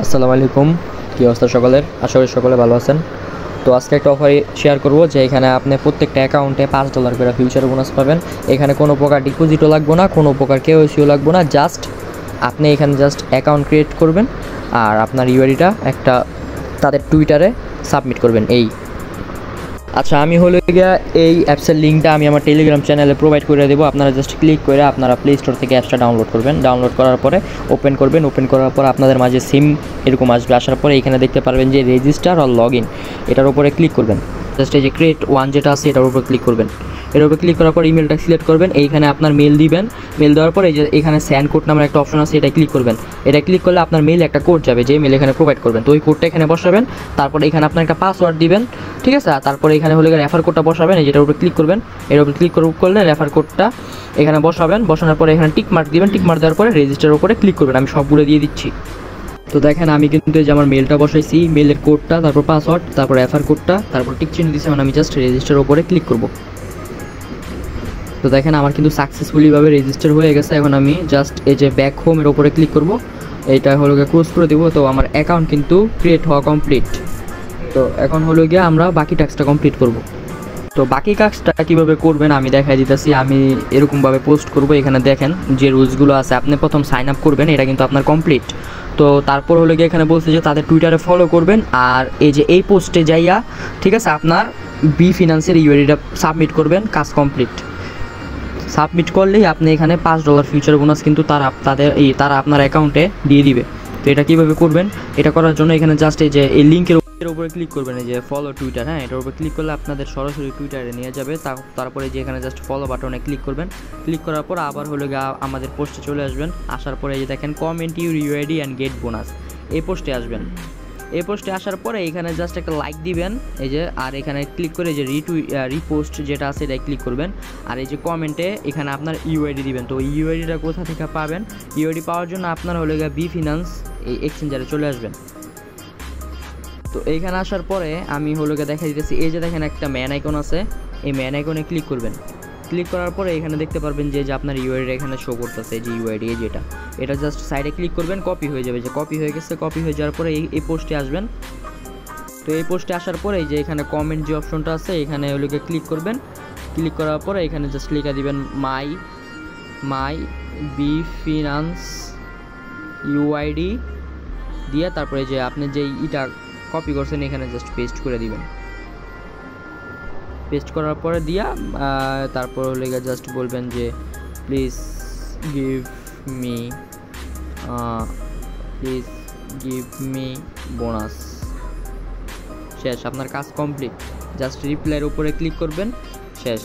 আসসালামু আলাইকুম। কী অবস্থা সকলের? আশা করি সকলে ভালো আছেন। তো আজকে একটা অফার শেয়ার করব যে এখানে আপনি প্রত্যেকটা অ্যাকাউন্টে $5 করে ফিউচার বোনাস পাবেন। এখানে কোনো প্রকার ডিপোজিটও লাগবে না, কোনো প্রকার কেওয়াইসিও লাগবে না। জাস্ট আপনি এখানে জাস্ট অ্যাকাউন্ট ক্রিয়েট করবেন আর আপনার ইউআইডিটা একটা তাদের টুইটারে সাবমিট করবেন। আচ্ছা, আমি হলো গিয়া এই অ্যাপসের লিঙ্কটা আমি আমার টেলিগ্রাম চ্যানেলে প্রোভাইড করে দেবো। আপনারা জাস্ট ক্লিক করে আপনারা প্লে স্টোর থেকে অ্যাপসটা ডাউনলোড করবেন। ডাউনলোড করার পরে ওপেন করবেন। ওপেন করার পর আপনাদের মাঝে সিম এরকম আসবে। আসার পরে এখানে দেখতে পারবেন যে রেজিস্টার আর লগ ইন, এটার উপরে ক্লিক করবেন। জাস্ট এই যে ক্রিয়েট ওয়ান যেটা আছে এটার উপর ক্লিক করবেন। এর উপরে ক্লিক করার পর ইমেলটা সিলেক্ট করবেন। এইখানে আপনার মেল দিবেন। মেল দেওয়ার পর এই যে এখানে স্যান্ড কোড নামের একটা অপশন আছে, এটা ক্লিক করবেন। এটা ক্লিক করলে আপনার মেল একটা কোড যাবে, যে মেল এখানে প্রোভাইড করবেন। তো ওই কোডটা এখানে বসাবেন। তারপরে এখানে আপনার একটা পাসওয়ার্ড দিবেন, ঠিক আছে। তারপরে এখানে হলে রেফার কোডটা বসাবেন, এই যেটার উপরে ক্লিক করবেন। এর উপরে ক্লিক করলে রেফার কোডটা এখানে বসাবেন। বসানোর পরে এখানে টিক মার্ক দিবেন। টিক মার্ক দেওয়ার পরে রেজিস্টারের উপরে ক্লিক করবেন। আমি সবগুলো দিয়ে দিচ্ছি। তো দেখেন আমি কিন্তু এই যে আমার মেলটা বসাইছি, মেলের কোডটা, তারপর পাসওয়ার্ড, তারপর রেফার কোডটা, তারপর টিক চিহ্ন দিয়েছি। আমি জাস্ট রেজিস্টারের উপরে ক্লিক করব। তো দেখেন আমার কিন্তু সাকসেসফুলিভাবে রেজিস্টার হয়ে গেছে। এখন আমি জাস্ট এই যে ব্যাক হোমের ওপরে ক্লিক করব। এইটা হলো গিয়ে ক্লোজ করে দেবো। তো আমার অ্যাকাউন্ট কিন্তু ক্রিয়েট হওয়া কমপ্লিট। তো এখন হলো গিয়ে আমরা বাকি টাস্কটা কমপ্লিট করব। তো বাকি কাজটা কীভাবে করবেন আমি দেখাই দিতেছি। আমি এরকমভাবে পোস্ট করব। এখানে দেখেন যে রুলসগুলো আছে। আপনি প্রথম সাইন আপ করবেন, এটা কিন্তু আপনার কমপ্লিট। তো তারপর হলো গিয়ে এখানে বলছে যে তাদের টুইটারে ফলো করবেন। আর এই যে এই পোস্টে যাইয়া, ঠিক আছে, আপনার বি ফিনান্সের ইউআইডিটা সাবমিট করবেন। কাজ কমপ্লিট। সাবমিট করলেই আপনি এখানে $5 ফিউচার বোনাস কিন্তু তারা আপনার অ্যাকাউন্টে দিয়ে দিবে। তো এটা কীভাবে করবেন? এটা করার জন্য এখানে জাস্ট এই যে এই লিঙ্কের উপরে ক্লিক করবেন, এই যে ফলো টুইটার, হ্যাঁ, এটার উপরে ক্লিক করলে আপনাদের সরাসরি টুইটারে নিয়ে যাবে। তারপরে যে এখানে জাস্ট ফলো বাটনে ক্লিক করবেন। ক্লিক করার পর আবার হলো গিয়ে আমাদের পোস্টে চলে আসবেন। আসার পরে এই যে দেখেন comment your UID and get bonus, এই পোস্টে আসবেন। এই পোস্টে আসার পরে এখানে জাস্ট একটা লাইক দিবেন, এই যে, আর এখানে ক্লিক করে যে রিপোস্ট যেটা আছে এটা ক্লিক করবেন। আর এই যে কমেন্টে এখানে আপনার ইউআইডি দিবেন। তো ইউআইডিটা কোথা থেকে পাবেন? ইউআইডি পাওয়ার জন্য আপনার হলো গিয়ে বি ফিনান্স এই এক্সচেঞ্জারে চলে আসবেন। তো এইখানে আসার পরে আমি হলো গিয়ে দেখা দিতেছি, এই যে দেখেন একটা ম্যান আইকন আছে, এই ম্যান আইকনে ক্লিক করবেন। ক্লিক করার পরে এখানে দেখতে পারবেন যে আপনার ইউআইডি এখানে শো করতেছে, যে ইউআইডি এটা জাস্ট সাইডে ক্লিক করবেন, কপি হয়ে যাবে। যে কপি হয়ে গেছে, কপি হয়ে যাওয়ার পরে এই পোস্টে আসবেন। তো এই পোস্টে আসার পরে এই যে এখানে কমেন্ট যে অপশনটা আছে এখানে হলো গিয়ে ক্লিক করবেন। ক্লিক করার পরে এখানে জাস্ট লিখে দিবেন মাই বি ফিনান্স ইউআইডি দিয়ে, তারপরে যে আপনি যে ইটা কপি করছেন এখানে জাস্ট পেস্ট করে দিবেন। পেস্ট করার পরে দিয়া তারপর হলে জাস্ট বলবেন যে প্লিজ গিভ মি বোনাস। শেষ, আপনার কাজ কমপ্লিট। জাস্ট রিপ্লাইয়ের উপরে ক্লিক করবেন, শেষ।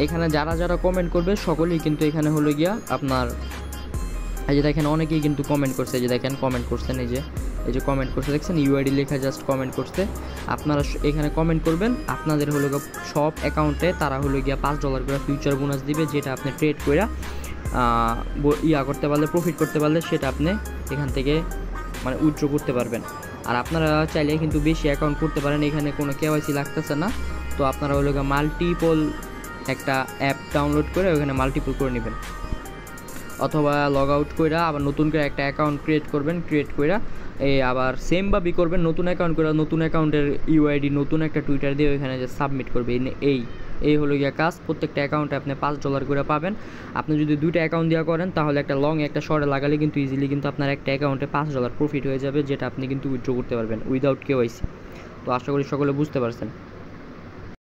এখানে যারা কমেন্ট করবে সকলেই কিন্তু এখানে হলো গিয়া আপনার, এই যে দেখেন অনেকেই কিন্তু কমেন্ট করছে, এই যে দেখেন কমেন্ট করছেন, এই যে কমেন্ট করছে দেখছেন, ইউআইডি লেখা জাস্ট কমেন্ট করছে। আপনারা এখানে কমেন্ট করবেন। আপনাদের হলো গিয়ে সব অ্যাকাউন্টে তারা হলো গিয়া $5 করে ফিউচার বোনাস দিবে, যেটা আপনি ট্রেড করে করতে পারলে, প্রফিট করতে পারলে সেটা আপনি এখান থেকে মানে উইথড্র করতে পারবেন। আর আপনারা চাইলে কিন্তু বেশি অ্যাকাউন্ট করতে পারেন, এখানে কোনো কেওয়াইসি লাগতেছে না। তো আপনারা হলো গিয়ে মাল্টিপল একটা অ্যাপ ডাউনলোড করে ওখানে মাল্টিপল করে নেবেন, অথবা লগ আউট করে আবার নতুন করে একটা অ্যাকাউন্ট ক্রিয়েট করবেন। ক্রিয়েট করে আবার সেমভাবেই করবেন, নতুন অ্যাকাউন্ট করে নতুন অ্যাকাউন্টের ইউআইডি নতুন একটা টুইটার দিয়ে ওইখানে যে সাবমিট করবে। এই হলো গিয়া কাজ। প্রত্যেকটা অ্যাকাউন্টে আপনি $5 করে পাবেন। আপনি যদি দুইটা অ্যাকাউন্ট দেওয়া করেন তাহলে একটা লং একটা শর্টে লাগালে কিন্তু ইজিলি কিন্তু আপনার একটা অ্যাকাউন্টে $5 প্রফিট হয়ে যাবে, যেটা আপনি কিন্তু উইথড্র করতে পারবেন উইদাউট কেওয়াইসি। তো আশা করি সকলে বুঝতে পারছেন।